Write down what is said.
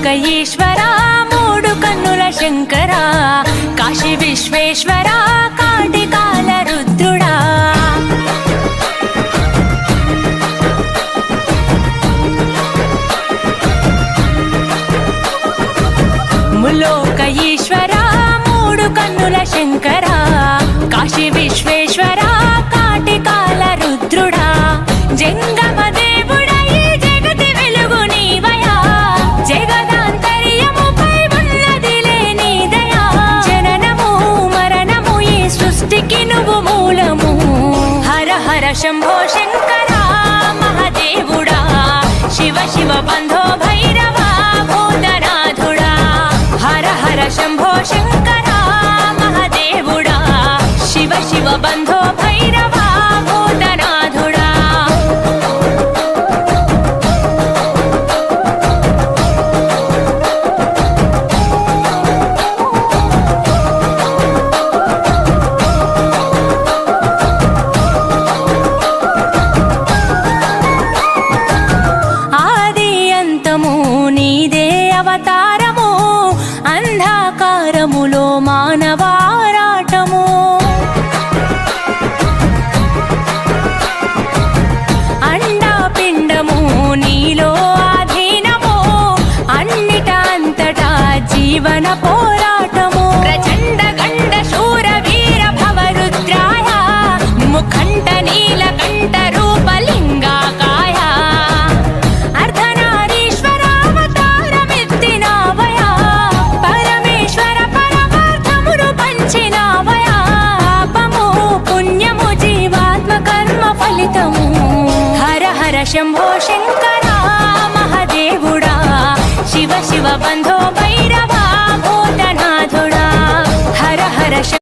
ములోక ఈశ్వర మూడు కన్నుల శంకర కాశీ విశ్వేశ్వర కాటికాల రుద్రుడా ములోక ఈశ్వర మూడు కన్నుల శంకర కాశీ విశ్వేశ్వర కాటికాల రుద్రుడా జంగమ దేవుడా ఈ జగతి వెలుగు నీవయా జగదాంతర్యముపై ఉన్నదిలే నీ దయా జననము మరణము ఈ సృష్టికి నువ్వు మూలము హర హర శంభో శంకర మహాదేవుడా శివ శివ బంధో భైరవా భూతనాథుడా హర హర శంభో శంకర మహాదేవుడా శివ శివ బంధో భైరవా భూతనాథుడా ఆది అంతము నీదే అవతారము అంధకారములో మానవారాటము అండాపిండము నీలో ఆధీనము అన్నిట అంతటా జీవన పోరాటము ప్రచండ గండ శూర వీర భవరుద్రాయ ముఖంట నీలకంఠ రూపలింగాకాయ అర్ధనారీశ్వరావతారమెత్తినావయా పరమేశ్వర పరమార్థమును పంచినావయా పాపము పుణ్యము జీవాత్మ కర్మ ఫలితము హర హర శంభో శంకర మహాదేవుడా శివ శివ బంధు